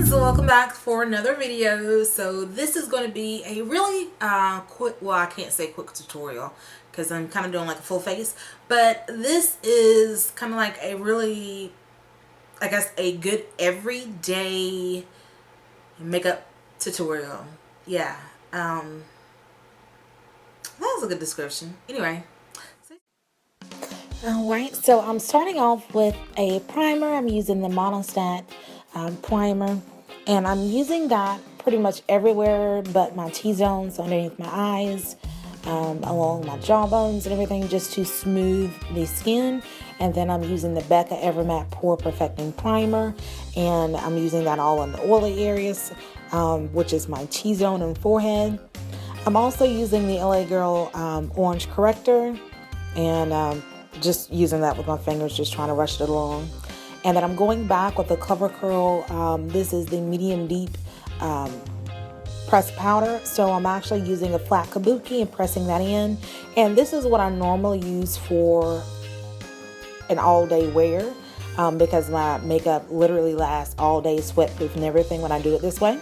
friends, welcome back for another video. So this is going to be a really quick, well, I can't say quick tutorial because I'm kind of doing like a full face, but this is kind of like a really, I guess, a good everyday makeup tutorial. Yeah, that was a good description. Anyway. Alright, so I'm starting off with a primer. I'm using the Monostat primer, and I'm using that pretty much everywhere but my T-zones, underneath my eyes, along my jawbones and everything, just to smooth the skin. And then I'm using the Becca Evermatte Pore Perfecting Primer, and I'm using that all in the oily areas, which is my T-zone and forehead. I'm also using the LA Girl Orange Corrector, and just using that with my fingers, just trying to rush it along. And then I'm going back with the Cover Curl. This is the medium deep pressed powder. So I'm actually using a flat kabuki and pressing that in. And this is what I normally use for an all-day wear, because my makeup literally lasts all day, sweat-proof and everything when I do it this way.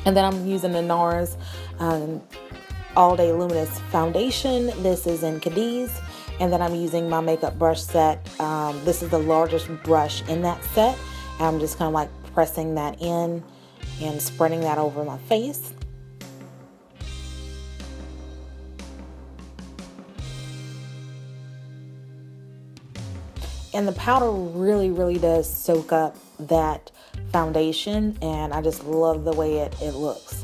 And then I'm using the NARS All Day Luminous Foundation. This is in Cadiz. And then I'm using my makeup brush set. This is the largest brush in that set. And I'm just kind of like pressing that in and spreading that over my face. And the powder really does soak up that foundation, and I just love the way it looks.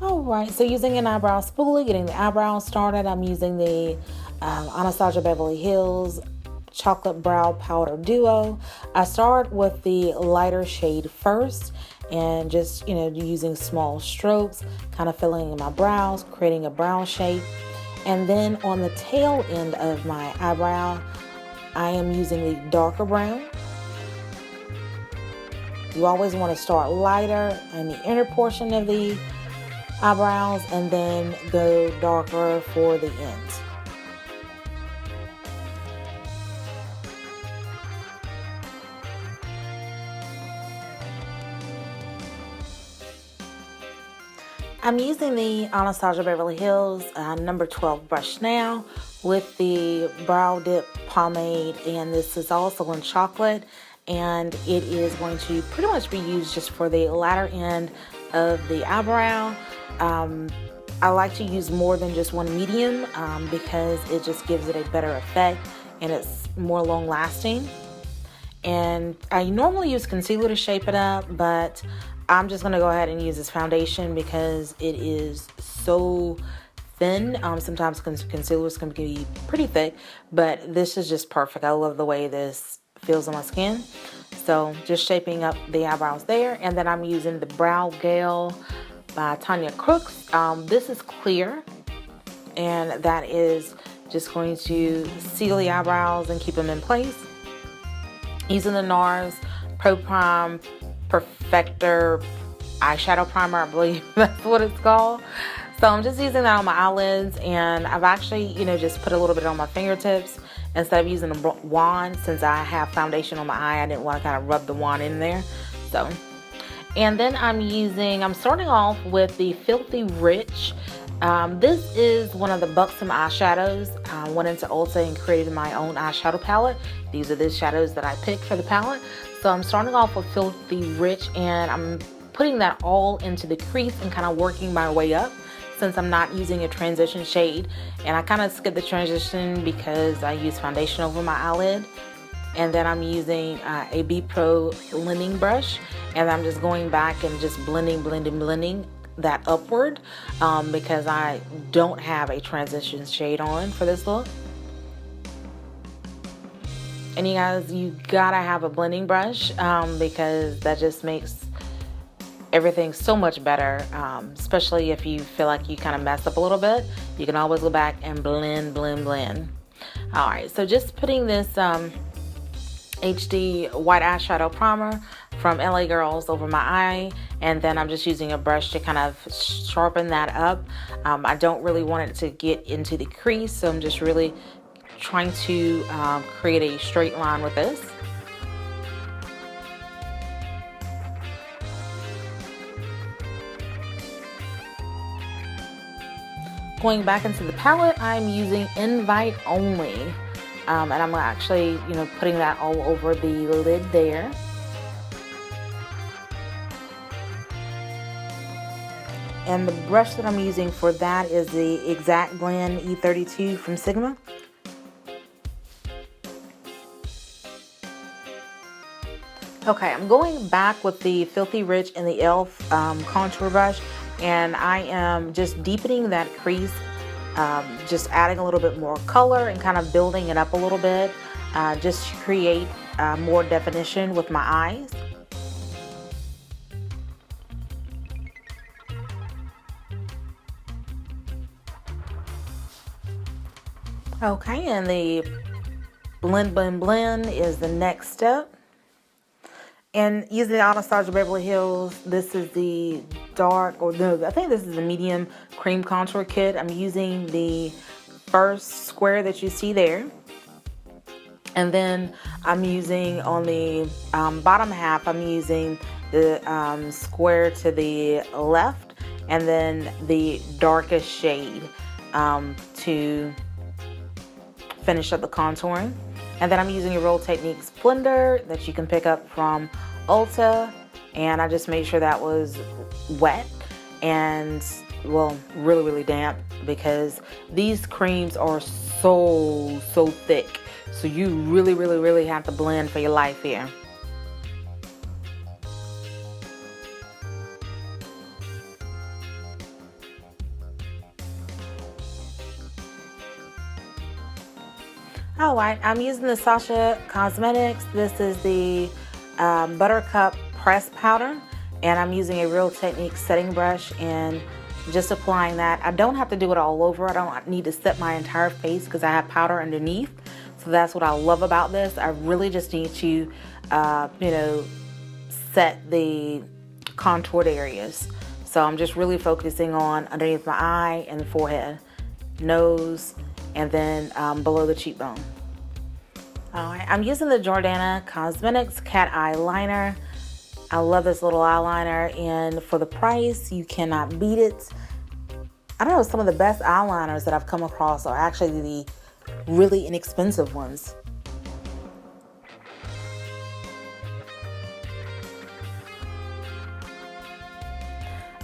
Alright, so using an eyebrow spoolie, getting the eyebrows started, I'm using the Anastasia Beverly Hills Chocolate Brow Powder Duo. I start with the lighter shade first, and just, using small strokes, kind of filling in my brows, creating a brow shape. And then on the tail end of my eyebrow, I am using the darker brown. You always want to start lighter in the inner portion of the eyebrows and then go darker for the ends. I'm using the Anastasia Beverly Hills number 12 brush now with the Brow Dip Pomade, and this is also in chocolate, and it is going to pretty much be used just for the latter end of the eyebrow. I like to use more than just one medium because it just gives it a better effect and it's more long lasting. And I normally use concealer to shape it up, but I'm just going to go ahead and use this foundation because it is so thin. Sometimes concealers can be pretty thick, but this is just perfect. I love the way this feels on my skin. So just shaping up the eyebrows there. And then I'm using the Brow Gel by Tanya Crooks. This is clear, and that is just going to seal the eyebrows and keep them in place. Using the NARS Pro Prime Perfector eyeshadow primer, I believe that's what it's called. So I'm just using that on my eyelids, and I've actually, just put a little bit on my fingertips instead of using a wand. Since I have foundation on my eye, I didn't want to kind of rub the wand in there. So, and then I'm starting off with the Filthy Rich. This is one of the Buxom eyeshadows. I went into Ulta and created my own eyeshadow palette. These are the shadows that I picked for the palette. So I'm starting off with Filthy Rich, and I'm putting that all into the crease and kind of working my way up, since I'm not using a transition shade. And I kind of skipped the transition because I use foundation over my eyelid. And then I'm using a B Pro blending brush, and I'm just going back and just blending that upward because I don't have a transition shade on for this look. And you guys, you gotta have a blending brush because that just makes everything so much better, especially if you feel like you kind of messed up a little bit. You can always go back and blend. Alright, so just putting this HD white eyeshadow primer from LA Girls over my eye, and then I'm just using a brush to kind of sharpen that up. I don't really want it to get into the crease, so I'm just really trying to create a straight line with this. Going back into the palette, I'm using Invite Only. And I'm actually, putting that all over the lid there. And the brush that I'm using for that is the Exact Blend E32 from Sigma. Okay, I'm going back with the Filthy Rich and the e.l.f. Contour brush, and I am just deepening that crease, just adding a little bit more color and kind of building it up a little bit, just to create more definition with my eyes. Okay, and the blend is the next step. And using the Anastasia Beverly Hills, this is the dark, or no, I think this is the medium cream contour kit. I'm using the first square that you see there. And then I'm using on the bottom half, I'm using the square to the left, and then the darkest shade to finish up the contouring. And then I'm using a Real Techniques blender that you can pick up from Ulta, and I just made sure that was wet and, well, really damp, because these creams are so thick, so you really have to blend for your life here. Alright, I'm using the Sasha Cosmetics. This is the Buttercup Press Powder, and I'm using a Real Techniques setting brush and just applying that. I don't have to do it all over. I don't need to set my entire face because I have powder underneath. So that's what I love about this. I really just need to, set the contoured areas. So I'm just really focusing on underneath my eye and the forehead, nose, and then below the cheekbone. Alright, I'm using the Jordana Cosmetics Cat Eye Liner. I love this little eyeliner, and for the price, you cannot beat it. I don't know, some of the best eyeliners that I've come across are actually the really inexpensive ones.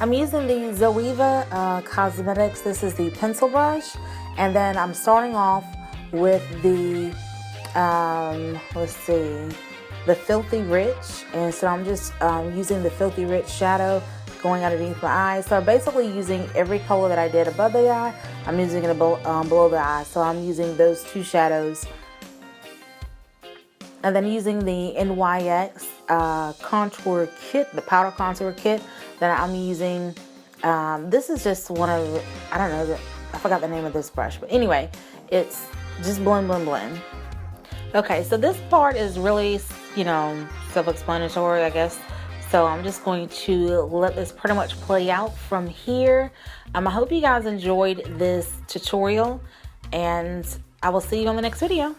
I'm using the Zoeva Cosmetics. This is the pencil brush, and then I'm starting off with the the Filthy Rich, and so I'm just using the Filthy Rich shadow going underneath my eyes. So I'm basically using every color that I did above the eye, I'm using it below the eye. So I'm using those two shadows, and then using the NYX contour kit, the powder contour kit that I'm using. This is just one of, I don't know, I forgot the name of this brush, but anyway, it's just blend. Okay, so this part is really, self-explanatory, I guess. So I'm just going to let this pretty much play out from here. I hope you guys enjoyed this tutorial, and I will see you on the next video.